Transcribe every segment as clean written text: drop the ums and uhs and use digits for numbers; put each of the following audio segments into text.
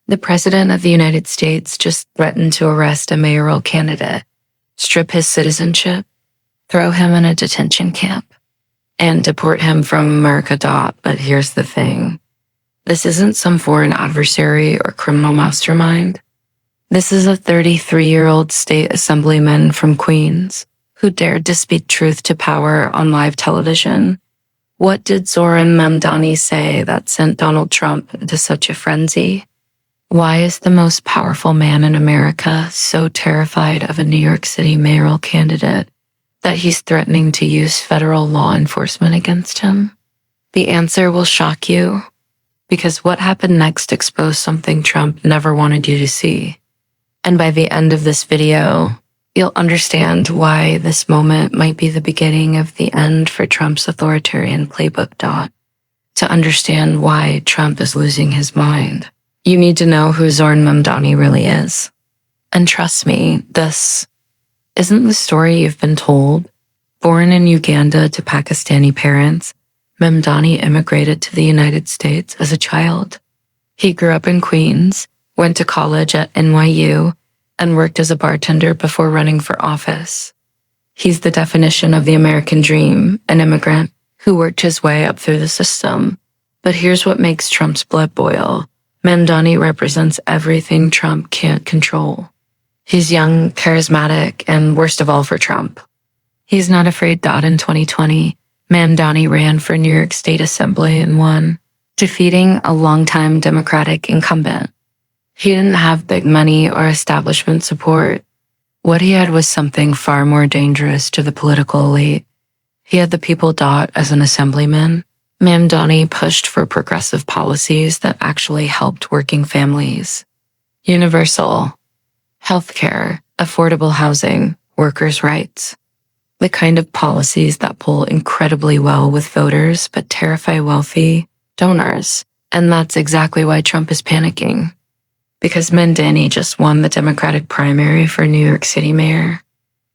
The President of the United States just threatened to arrest a mayoral candidate, strip his citizenship, throw him in a detention camp, and deport him from America. But here's the thing. This isn't some foreign adversary or criminal mastermind. This is a 33-year-old state assemblyman from Queens who dared to speak truth to power on live television. What did Zohran Mamdani say that sent Donald Trump into such a frenzy? Why is the most powerful man in America so terrified of a New York City mayoral candidate that he's threatening to use federal law enforcement against him? The answer will shock you, because what happened next exposed something Trump never wanted you to see. And by the end of this video, you'll understand why this moment might be the beginning of the end for Trump's authoritarian playbook. To understand why Trump is losing his mind, you need to know who Zohran Mamdani really is. And trust me, this isn't the story you've been told. Born in Uganda to Pakistani parents, Mamdani immigrated to the United States as a child. He grew up in Queens, went to college at NYU, and worked as a bartender before running for office. He's the definition of the American dream, an immigrant who worked his way up through the system. But here's what makes Trump's blood boil. Mamdani represents everything Trump can't control. He's young, charismatic, and worst of all for Trump, he's not afraid. In 2020, Mamdani ran for New York State Assembly and won, defeating a longtime Democratic incumbent. He didn't have big money or establishment support. What he had was something far more dangerous to the political elite. He had the people. As an assemblyman, Mamdani pushed for progressive policies that actually helped working families. Universal healthcare, affordable housing, workers' rights. The kind of policies that pull incredibly well with voters but terrify wealthy donors. And that's exactly why Trump is panicking. Because Mamdani just won the Democratic primary for New York City mayor,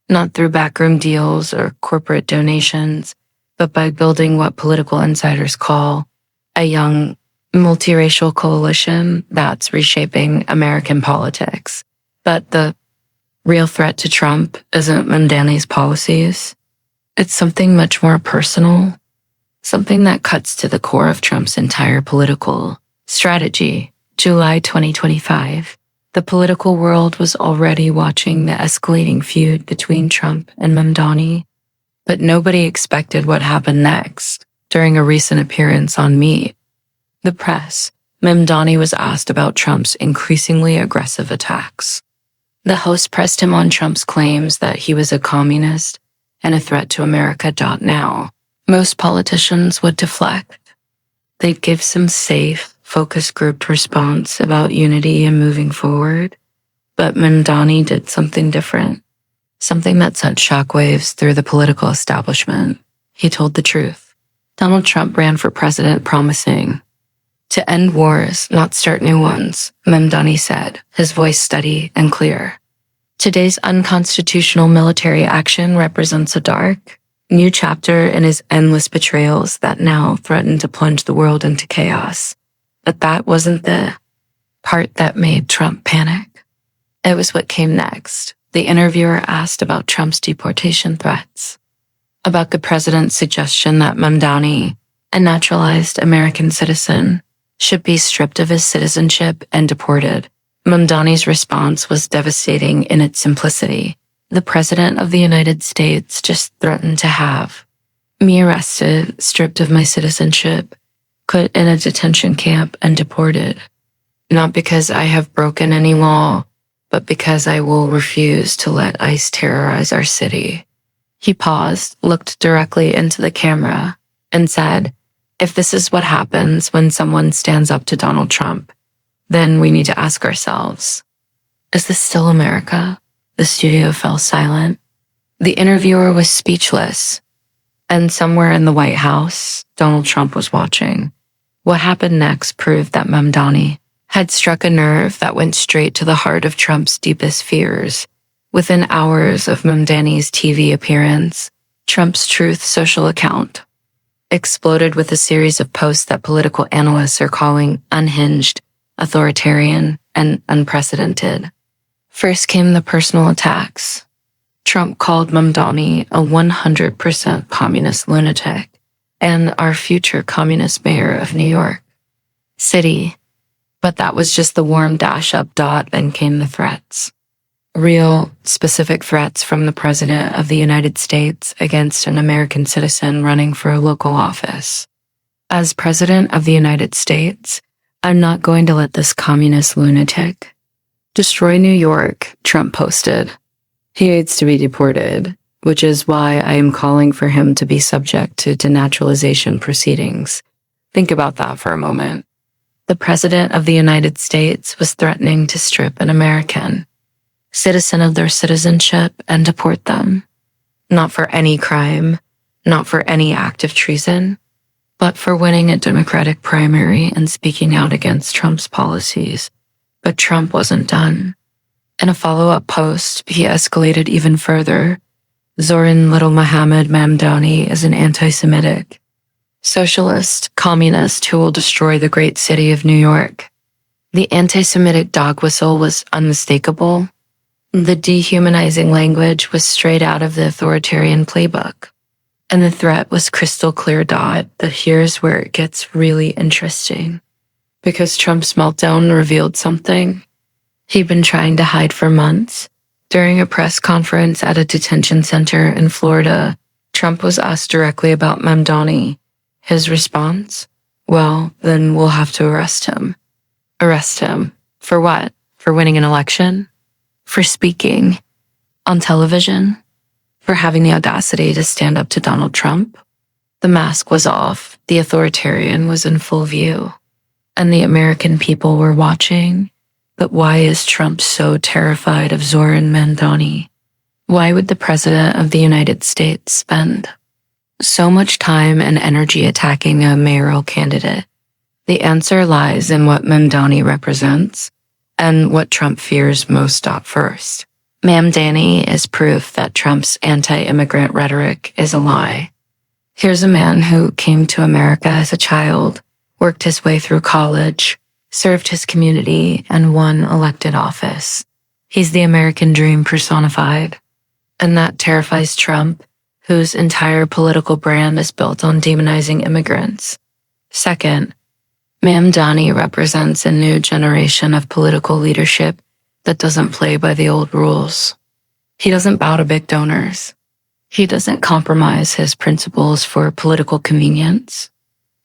not through backroom deals or corporate donations, but by building what political insiders call a young, multiracial coalition that's reshaping American politics. But the real threat to Trump isn't Mamdani's policies. It's something much more personal, something that cuts to the core of Trump's entire political strategy. July 2025, the political world was already watching the escalating feud between Trump and Mamdani, but nobody expected what happened next. During a recent appearance on Meet the Press, Mamdani was asked about Trump's increasingly aggressive attacks. The host pressed him on Trump's claims that he was a communist and a threat to America. Now, most politicians would deflect. They'd give some safe, focus-grouped response about unity and moving forward. But Mamdani did something different, something that sent shockwaves through the political establishment. He told the truth. Donald Trump ran for president promising to end wars, not start new ones, Mamdani said, his voice steady and clear. Today's unconstitutional military action represents a dark, new chapter in his endless betrayals that now threaten to plunge the world into chaos. But that wasn't the part that made Trump panic. It was what came next. The interviewer asked about Trump's deportation threats, about the president's suggestion that Mamdani, a naturalized American citizen, should be stripped of his citizenship and deported. Mamdani's response was devastating in its simplicity. The President of the United States just threatened to have me arrested, stripped of my citizenship, put in a detention camp, and deported. Not because I have broken any law, but because I will refuse to let ICE terrorize our city. He paused, looked directly into the camera, and said, "If this is what happens when someone stands up to Donald Trump, then we need to ask ourselves, is this still America?" The studio fell silent. The interviewer was speechless. And somewhere in the White House, Donald Trump was watching. What happened next proved that Mamdani had struck a nerve that went straight to the heart of Trump's deepest fears. Within hours of Mamdani's TV appearance, Trump's Truth social account exploded with a series of posts that political analysts are calling unhinged, authoritarian, and unprecedented. First came the personal attacks. Trump called Mamdani a 100% communist lunatic and our future communist mayor of New York City. But that was just the warm dash-up dot. Then came the threats. Real, specific threats from the President of the United States against an American citizen running for a local office. As President of the United States, I'm not going to let this communist lunatic destroy New York, Trump posted. He needs to be deported, which is why I am calling for him to be subject to denaturalization proceedings. Think about that for a moment. The President of the United States was threatening to strip an American citizen of their citizenship and deport them. Not for any crime, not for any act of treason, but for winning a Democratic primary and speaking out against Trump's policies. But Trump wasn't done. In a follow-up post, he escalated even further. Zohran Mamdani is an anti-Semitic, socialist, communist who will destroy the great city of New York. The anti-Semitic dog whistle was unmistakable. The dehumanizing language was straight out of the authoritarian playbook. And the threat was crystal clear. But here's where it gets really interesting. Because Trump's meltdown revealed something he'd been trying to hide for months. During a press conference at a detention center in Florida, Trump was asked directly about Mamdani. His response? Well, then we'll have to arrest him. Arrest him. For what? For winning an election? For speaking on television? For having the audacity to stand up to Donald Trump? The mask was off. The authoritarian was in full view. And the American people were watching. But why is Trump so terrified of Zohran Mamdani? Why would the President of the United States spend so much time and energy attacking a mayoral candidate? The answer lies in what Mamdani represents and what Trump fears most. First, Mamdani is proof that Trump's anti-immigrant rhetoric is a lie. Here's a man who came to America as a child, worked his way through college, served his community, and won elected office. He's the American dream personified. And that terrifies Trump, whose entire political brand is built on demonizing immigrants. Second, Mamdani represents a new generation of political leadership that doesn't play by the old rules. He doesn't bow to big donors. He doesn't compromise his principles for political convenience.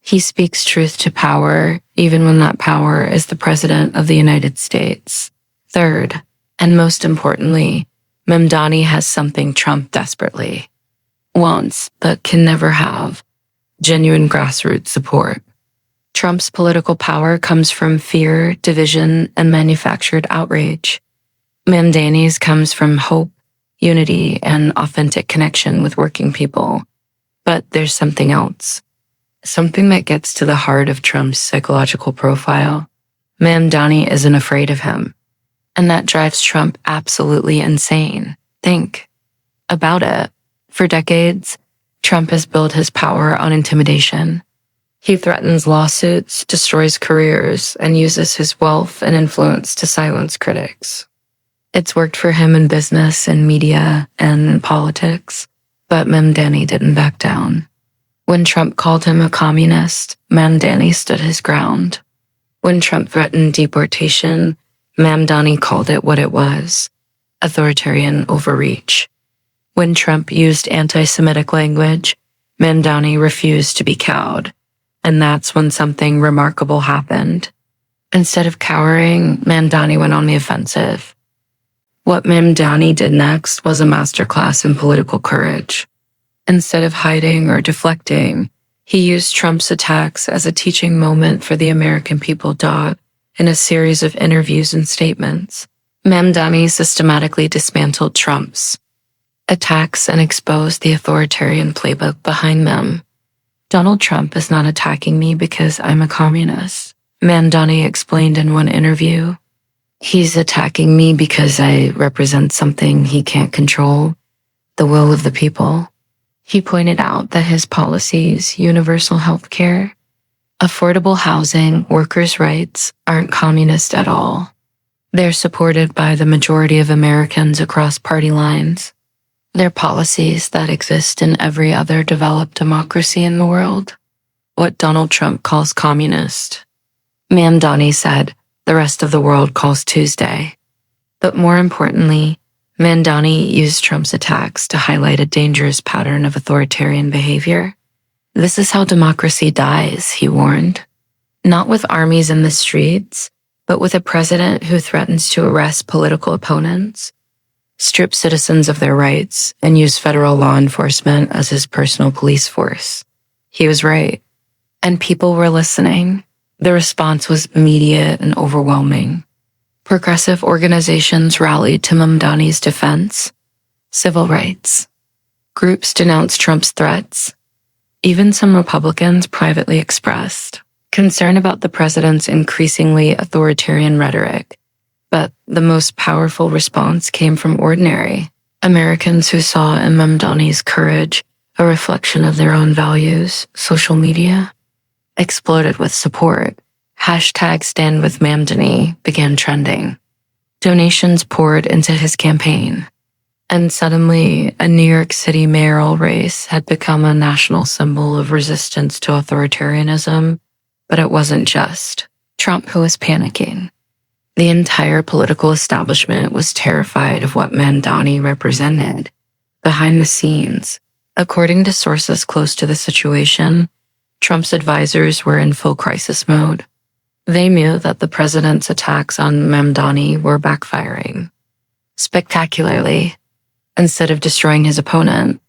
He speaks truth to power, even when that power is the President of the United States. Third, and most importantly, Mamdani has something Trump desperately wants, but can never have: genuine grassroots support. Trump's political power comes from fear, division, and manufactured outrage. Mamdani's comes from hope, unity, and authentic connection with working people. But there's something else. Something that gets to the heart of Trump's psychological profile. Mamdani isn't afraid of him. And that drives Trump absolutely insane. Think about it. For decades, Trump has built his power on intimidation. He threatens lawsuits, destroys careers, and uses his wealth and influence to silence critics. It's worked for him in business and media and in politics, but Mamdani didn't back down. When Trump called him a communist, Mamdani stood his ground. When Trump threatened deportation, Mamdani called it what it was: authoritarian overreach. When Trump used anti-Semitic language, Mamdani refused to be cowed. And that's when something remarkable happened. Instead of cowering, Mamdani went on the offensive. What Mamdani did next was a masterclass in political courage. Instead of hiding or deflecting, he used Trump's attacks as a teaching moment for the American people. In a series of interviews and statements, Mamdani systematically dismantled Trump's attacks and exposed the authoritarian playbook behind them. Donald Trump is not attacking me because I'm a communist, Mamdani explained in one interview. He's attacking me because I represent something he can't control: the will of the people. He pointed out that his policies, universal health care, affordable housing, workers' rights, aren't communist at all. They're supported by the majority of Americans across party lines. They're policies that exist in every other developed democracy in the world. What Donald Trump calls communist, Mamdani said the rest of the world calls Tuesday. But more importantly, Mamdani used Trump's attacks to highlight a dangerous pattern of authoritarian behavior. This is how democracy dies, he warned. Not with armies in the streets, but with a president who threatens to arrest political opponents, strip citizens of their rights, and use federal law enforcement as his personal police force. He was right. And people were listening. The response was immediate and overwhelming. Progressive organizations rallied to Mamdani's defense. Civil rights. Groups denounced Trump's threats. Even some Republicans privately expressed concern about the president's increasingly authoritarian rhetoric. But the most powerful response came from ordinary Americans who saw in Mamdani's courage a reflection of their own values. Social media exploded with support. #StandWithMamdani began trending. Donations poured into his campaign. And suddenly, a New York City mayoral race had become a national symbol of resistance to authoritarianism. But it wasn't just Trump who was panicking. The entire political establishment was terrified of what Mamdani represented. Behind the scenes, according to sources close to the situation, Trump's advisors were in full crisis mode. They knew that the president's attacks on Mamdani were backfiring. Spectacularly, instead of destroying his opponent,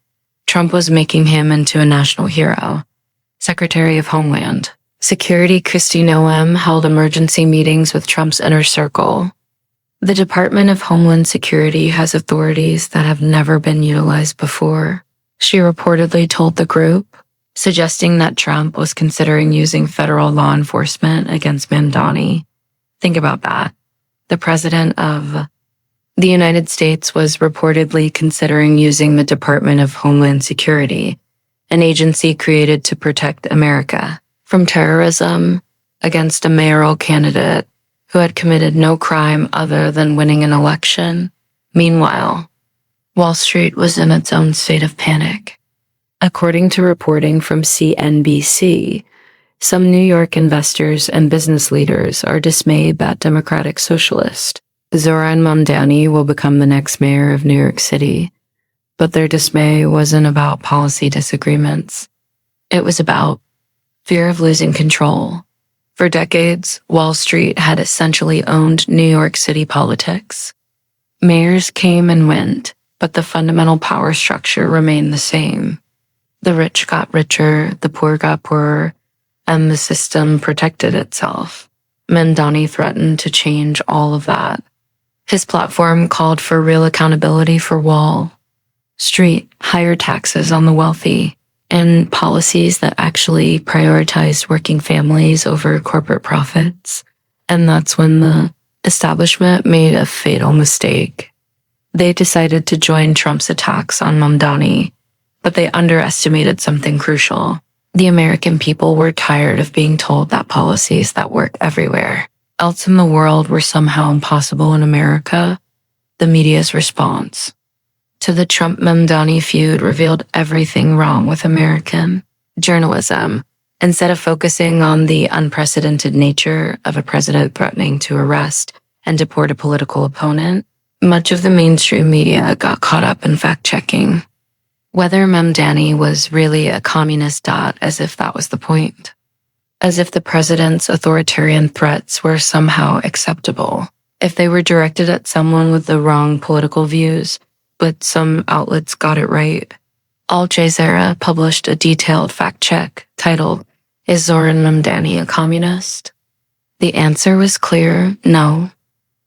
Trump was making him into a national hero. Secretary of Homeland Security Kristi Noem held emergency meetings with Trump's inner circle. The Department of Homeland Security has authorities that have never been utilized before, she reportedly told the group, suggesting that Trump was considering using federal law enforcement against Mamdani. Think about that. The president of the United States was reportedly considering using the Department of Homeland Security, an agency created to protect America from terrorism, against a mayoral candidate who had committed no crime other than winning an election. Meanwhile, Wall Street was in its own state of panic. According to reporting from CNBC, some New York investors and business leaders are dismayed that Democratic Socialist Zohran Mamdani will become the next mayor of New York City. But their dismay wasn't about policy disagreements. It was about fear of losing control. For decades, Wall Street had essentially owned New York City politics. Mayors came and went, but the fundamental power structure remained the same. The rich got richer, the poor got poorer, and the system protected itself. Mamdani threatened to change all of that. His platform called for real accountability for Wall Street, higher taxes on the wealthy, and policies that actually prioritized working families over corporate profits. And that's when the establishment made a fatal mistake. They decided to join Trump's attacks on Mamdani, but they underestimated something crucial. The American people were tired of being told that policies that work everywhere else in the world were somehow impossible in America. The media's response to the Trump-Mamdani feud revealed everything wrong with American journalism. Instead of focusing on the unprecedented nature of a president threatening to arrest and deport a political opponent, much of the mainstream media got caught up in fact-checking whether Mamdani was really a communist, as if that was the point. As if the president's authoritarian threats were somehow acceptable, if they were directed at someone with the wrong political views, but some outlets got it right. Al Jazeera published a detailed fact-check titled, "Is Zohran Mamdani a communist?" The answer was clear, no.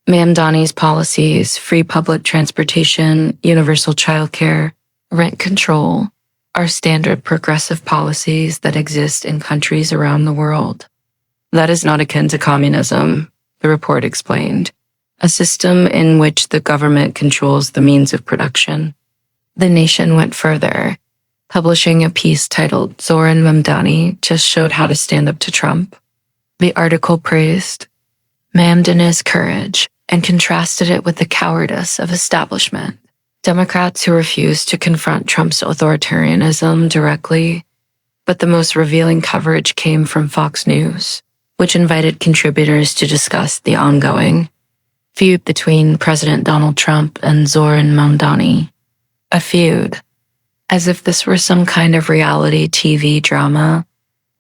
Mamdani's policies, free public transportation, universal childcare, rent control, are standard progressive policies that exist in countries around the world. That is not akin to communism, the report explained, a system in which the government controls the means of production. The Nation went further, publishing a piece titled "Zohran Mamdani Just Showed How to Stand Up to Trump." The article praised Mamdani's courage and contrasted it with the cowardice of establishment. Democrats who refused to confront Trump's authoritarianism directly, but the most revealing coverage came from Fox News, which invited contributors to discuss the ongoing feud between President Donald Trump and Zohran Mamdani. A feud, as if this were some kind of reality TV drama,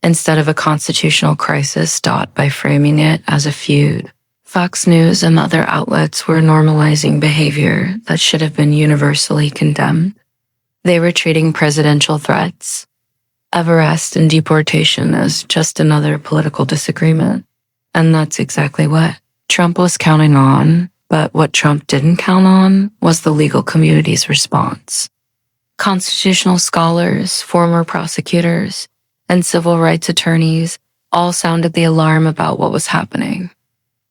instead of a constitutional crisis by framing it as a feud. Fox News and other outlets were normalizing behavior that should have been universally condemned. They were treating presidential threats of arrest and deportation as just another political disagreement. And that's exactly what Trump was counting on, but what Trump didn't count on was the legal community's response. Constitutional scholars, former prosecutors, and civil rights attorneys all sounded the alarm about what was happening.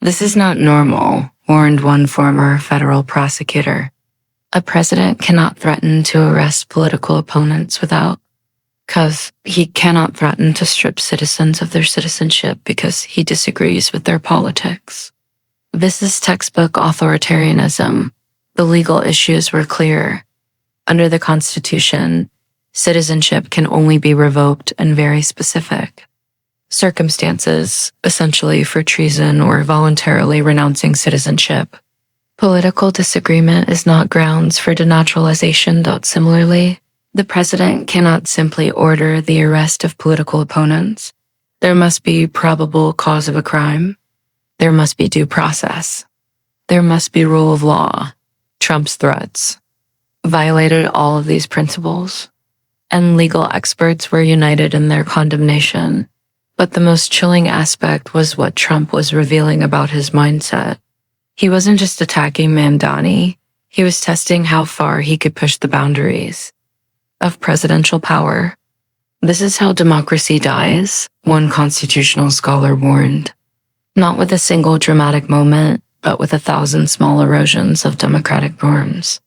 "This is not normal," warned one former federal prosecutor. "A president cannot threaten to arrest political opponents because he cannot threaten to strip citizens of their citizenship because he disagrees with their politics." This is textbook authoritarianism. The legal issues were clear. Under the Constitution, citizenship can only be revoked in very specific circumstances, essentially for treason or voluntarily renouncing citizenship. Political disagreement is not grounds for denaturalization. Similarly, the president cannot simply order the arrest of political opponents. There must be probable cause of a crime. There must be due process. There must be rule of law. Trump's threats violated all of these principles, and legal experts were united in their condemnation. But the most chilling aspect was what Trump was revealing about his mindset. He wasn't just attacking Mamdani, he was testing how far he could push the boundaries of presidential power. "This is how democracy dies," one constitutional scholar warned. "Not with a single dramatic moment, but with 1,000 small erosions of democratic norms.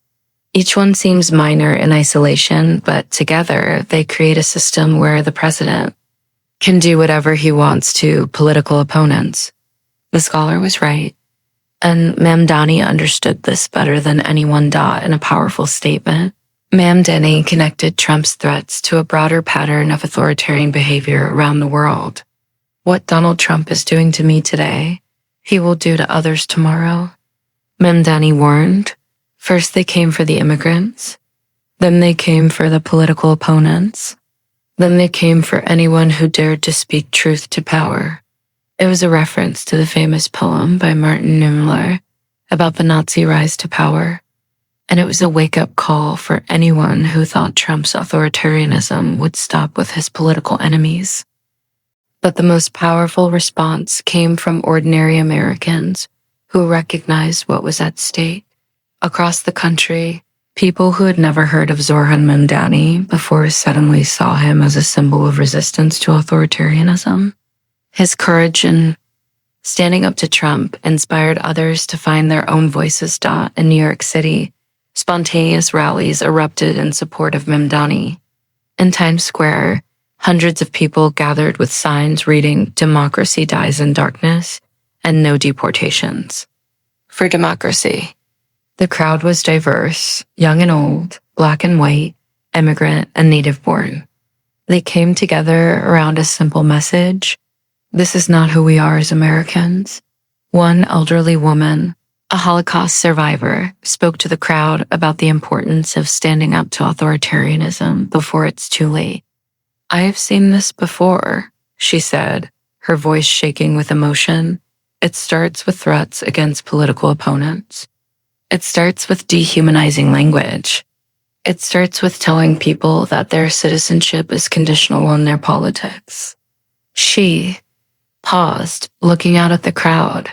Each one seems minor in isolation, but together they create a system where the president can do whatever he wants to political opponents." The scholar was right, and Mamdani understood this better than anyone. In a powerful statement, Mamdani connected Trump's threats to a broader pattern of authoritarian behavior around the world. "What Donald Trump is doing to me today, he will do to others tomorrow," Mamdani warned. First they came for the immigrants, then they came for the political opponents, then they came for anyone who dared to speak truth to power. It was a reference to the famous poem by Martin Niemöller about the Nazi rise to power, and it was a wake-up call for anyone who thought Trump's authoritarianism would stop with his political enemies. But the most powerful response came from ordinary Americans who recognized what was at stake. Across the country, people who had never heard of Zohran Mamdani before suddenly saw him as a symbol of resistance to authoritarianism. His courage in standing up to Trump inspired others to find their own voices. In New York City, spontaneous rallies erupted in support of Mamdani. In Times Square, hundreds of people gathered with signs reading "Democracy dies in darkness" and "No deportations." For democracy. The crowd was diverse, young and old, black and white, immigrant and native-born. They came together around a simple message: this is not who we are as Americans. One elderly woman, a Holocaust survivor, spoke to the crowd about the importance of standing up to authoritarianism before it's too late. "I have seen this before," she said, her voice shaking with emotion. "It starts with threats against political opponents. It starts with dehumanizing language. It starts with telling people that their citizenship is conditional on their politics." She paused, looking out at the crowd.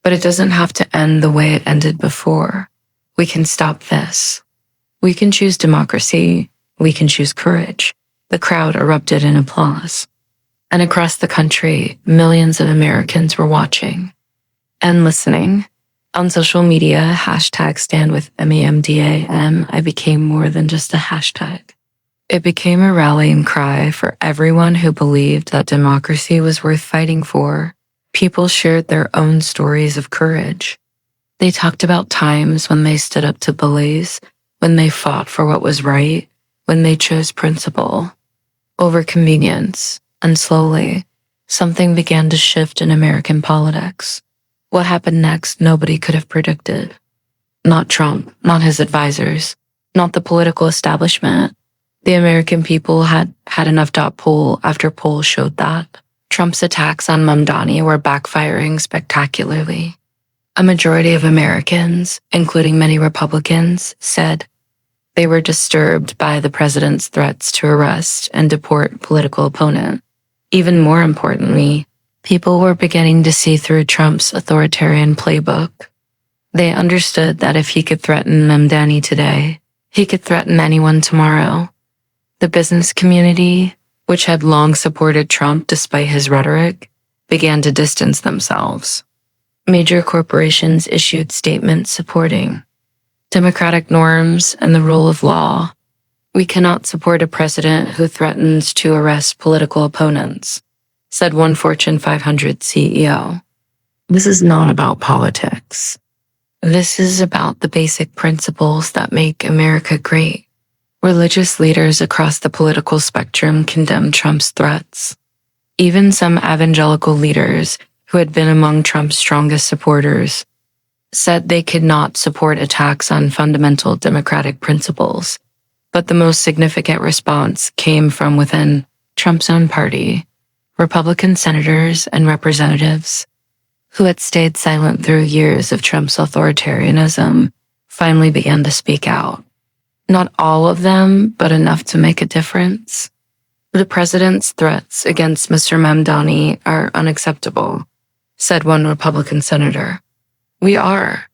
"But it doesn't have to end the way it ended before. We can stop this. We can choose democracy. We can choose courage." The crowd erupted in applause. And across the country, millions of Americans were watching and listening. On social media, #StandWithMamdani, I became more than just a hashtag. It became a rallying cry for everyone who believed that democracy was worth fighting for. People shared their own stories of courage. They talked about times when they stood up to bullies, when they fought for what was right, when they chose principle over convenience, and slowly, something began to shift in American politics. What happened next, nobody could have predicted. Not Trump, not his advisors, not the political establishment. The American people had had enough. Poll after poll showed that Trump's attacks on Mamdani were backfiring spectacularly. A majority of Americans, including many Republicans, said they were disturbed by the president's threats to arrest and deport political opponents. Even more importantly, people were beginning to see through Trump's authoritarian playbook. They understood that if he could threaten Mamdani today, he could threaten anyone tomorrow. The business community, which had long supported Trump despite his rhetoric, began to distance themselves. Major corporations issued statements supporting democratic norms and the rule of law. We cannot support a president who threatens to arrest political opponents, said one Fortune 500 CEO. This is not about politics. This is about the basic principles that make America great. Religious leaders across the political spectrum condemned Trump's threats. Even some evangelical leaders who had been among Trump's strongest supporters said they could not support attacks on fundamental democratic principles. But the most significant response came from within Trump's own party. Republican senators and representatives who had stayed silent through years of Trump's authoritarianism finally began to speak out. Not all of them, but enough to make a difference. The president's threats against Mr. Mamdani are unacceptable, said one Republican senator. We are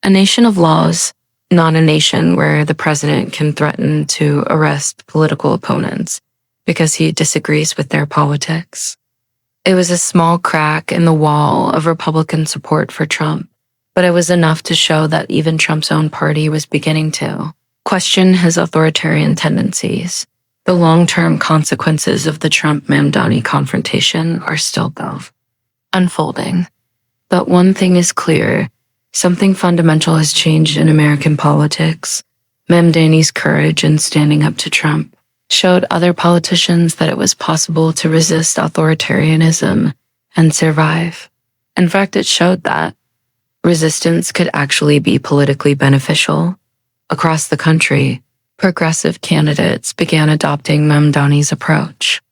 a nation of laws, not a nation where the president can threaten to arrest political opponents because he disagrees with their politics. It was a small crack in the wall of Republican support for Trump, but it was enough to show that even Trump's own party was beginning to question his authoritarian tendencies. The long-term consequences of the Trump-Mamdani confrontation are still, unfolding. But one thing is clear. Something fundamental has changed in American politics. Mamdani's courage in standing up to Trump showed other politicians that it was possible to resist authoritarianism and survive. In fact, it showed that resistance could actually be politically beneficial. Across the country, progressive candidates began adopting Mamdani's approach.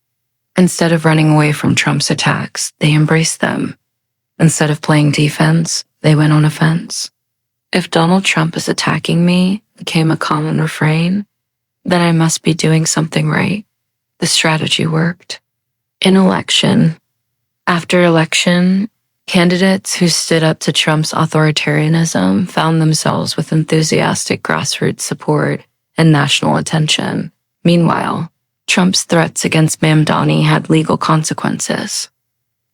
Instead of running away from Trump's attacks, they embraced them. Instead of playing defense, they went on offense. If Donald Trump is attacking me became a common refrain, then I must be doing something right. The strategy worked. In election, after election, candidates who stood up to Trump's authoritarianism found themselves with enthusiastic grassroots support and national attention. Meanwhile, Trump's threats against Mamdani had legal consequences.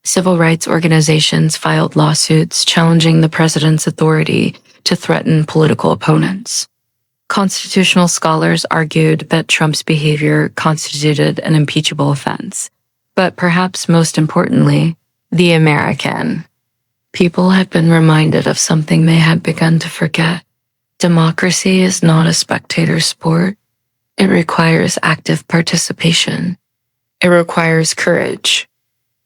Civil rights organizations filed lawsuits challenging the president's authority to threaten political opponents. Constitutional scholars argued that Trump's behavior constituted an impeachable offense. But perhaps most importantly, the American people had been reminded of something they had begun to forget. Democracy is not a spectator sport. It requires active participation. It requires courage.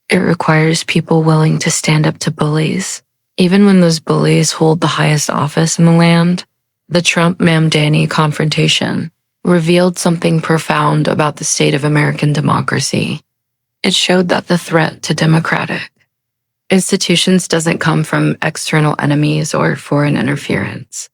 It requires people willing to stand up to bullies, even when those bullies hold the highest office in the land. The Trump-Mamdani confrontation revealed something profound about the state of American democracy. It showed that the threat to democratic institutions doesn't come from external enemies or foreign interference.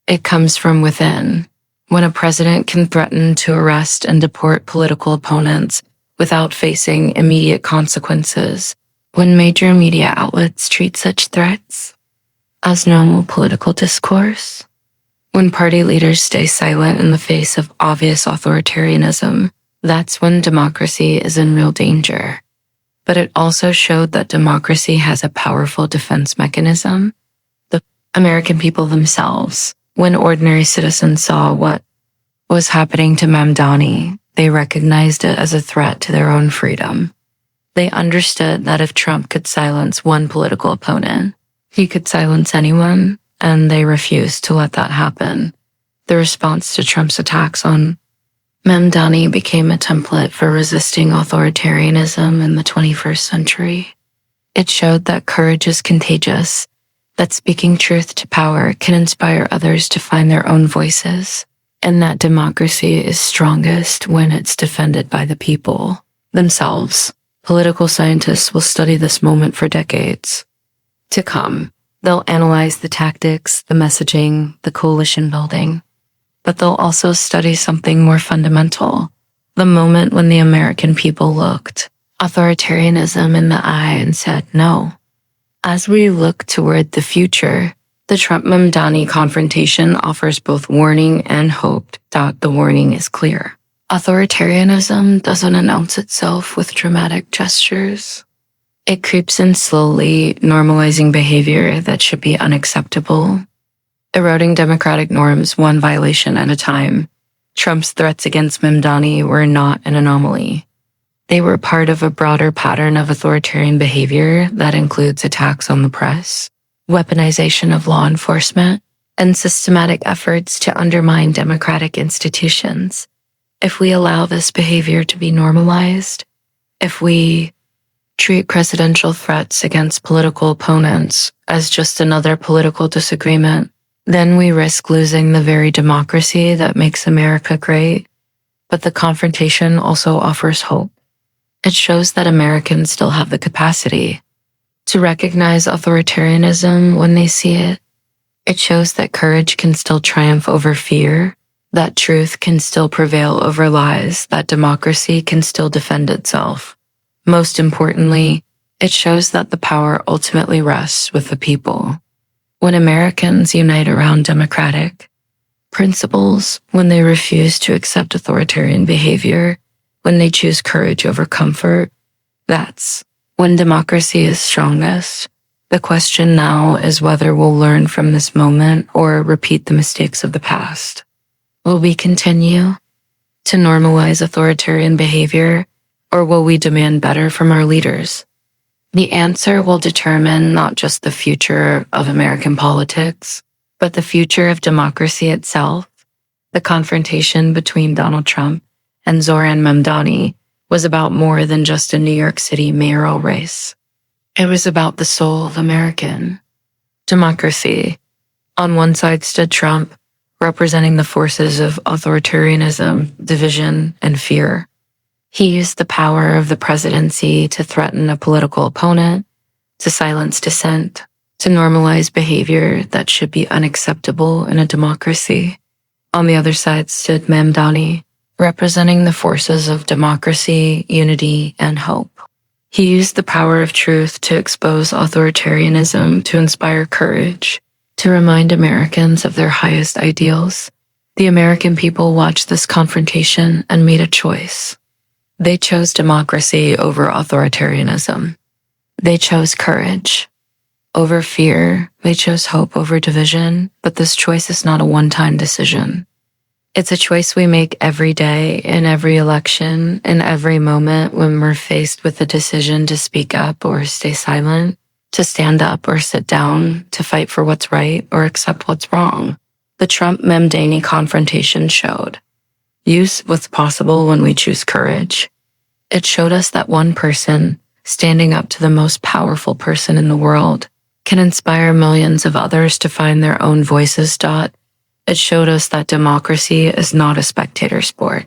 It comes from within. When a president can threaten to arrest and deport political opponents without facing immediate consequences, when major media outlets treat such threats as normal political discourse, when party leaders stay silent in the face of obvious authoritarianism, that's when democracy is in real danger. But it also showed that democracy has a powerful defense mechanism. The American people themselves, when ordinary citizens saw what was happening to Mamdani, they recognized it as a threat to their own freedom. They understood that if Trump could silence one political opponent, he could silence anyone, and they refused to let that happen. The response to Trump's attacks on Mamdani became a template for resisting authoritarianism in the 21st century. It showed that courage is contagious, that speaking truth to power can inspire others to find their own voices, and that democracy is strongest when it's defended by the people themselves. Political scientists will study this moment for decades to come. They'll analyze the tactics, the messaging, the coalition building, but they'll also study something more fundamental, the moment when the American people looked authoritarianism in the eye and said no. As we look toward the future, the Trump-Mamdani confrontation offers both warning and hope. The warning is clear. Authoritarianism doesn't announce itself with dramatic gestures. It creeps in slowly, normalizing behavior that should be unacceptable, eroding democratic norms one violation at a time. Trump's threats against Mamdani were not an anomaly. They were part of a broader pattern of authoritarian behavior that includes attacks on the press, weaponization of law enforcement, and systematic efforts to undermine democratic institutions. If we allow this behavior to be normalized, if we treat presidential threats against political opponents as just another political disagreement, then we risk losing the very democracy that makes America great. But the confrontation also offers hope. It shows that Americans still have the capacity to recognize authoritarianism when they see it. It shows that courage can still triumph over fear, that truth can still prevail over lies, that democracy can still defend itself. Most importantly, it shows that the power ultimately rests with the people. When Americans unite around democratic principles, when they refuse to accept authoritarian behavior, when they choose courage over comfort, that's when democracy is strongest. The question now is whether we'll learn from this moment or repeat the mistakes of the past. Will we continue to normalize authoritarian behavior, or will we demand better from our leaders? The answer will determine not just the future of American politics, but the future of democracy itself. The confrontation between Donald Trump and Zohran Mamdani was about more than just a New York City mayoral race. It was about the soul of American democracy. On one side stood Trump, representing the forces of authoritarianism, division, and fear. He used the power of the presidency to threaten a political opponent, to silence dissent, to normalize behavior that should be unacceptable in a democracy. On the other side stood Mamdani, representing the forces of democracy, unity, and hope. He used the power of truth to expose authoritarianism, to inspire courage, to remind Americans of their highest ideals. The American people watched this confrontation and made a choice. They chose democracy over authoritarianism. They chose courage over fear. They chose hope over division. But this choice is not a one-time decision. It's a choice we make every day, in every election, in every moment when we're faced with the decision to speak up or stay silent, to stand up or sit down, to fight for what's right or accept what's wrong. The Trump-Mamdani confrontation showed use what's possible when we choose courage. It showed us that one person standing up to the most powerful person in the world can inspire millions of others to find their own voices. It showed us that democracy is not a spectator sport.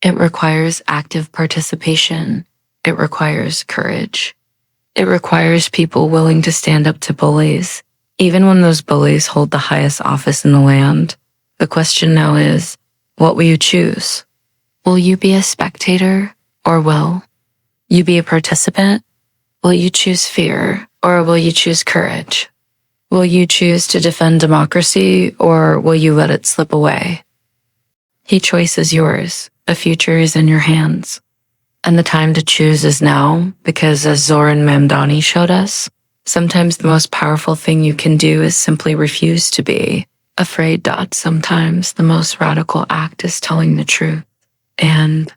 It requires active participation. It requires courage. It requires people willing to stand up to bullies, even when those bullies hold the highest office in the land. The question now is, what will you choose? Will you be a spectator, or will you be a participant? Will you choose fear, or will you choose courage? Will you choose to defend democracy, or will you let it slip away? The choice is yours. The future is in your hands. And the time to choose is now, because as Zohran Mamdani showed us, sometimes the most powerful thing you can do is simply refuse to be afraid. Sometimes the most radical act is telling the truth. And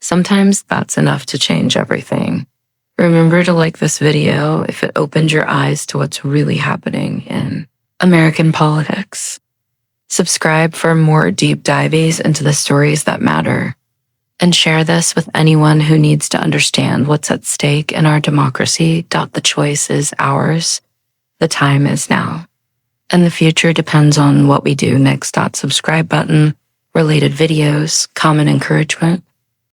sometimes that's enough to change everything. Remember to like this video if it opened your eyes to what's really happening in American politics. Subscribe for more deep dives into the stories that matter, and share this with anyone who needs to understand what's at stake in our democracy. The choice is ours. The time is now. And the future depends on what we do next. Subscribe button, related videos, common encouragement.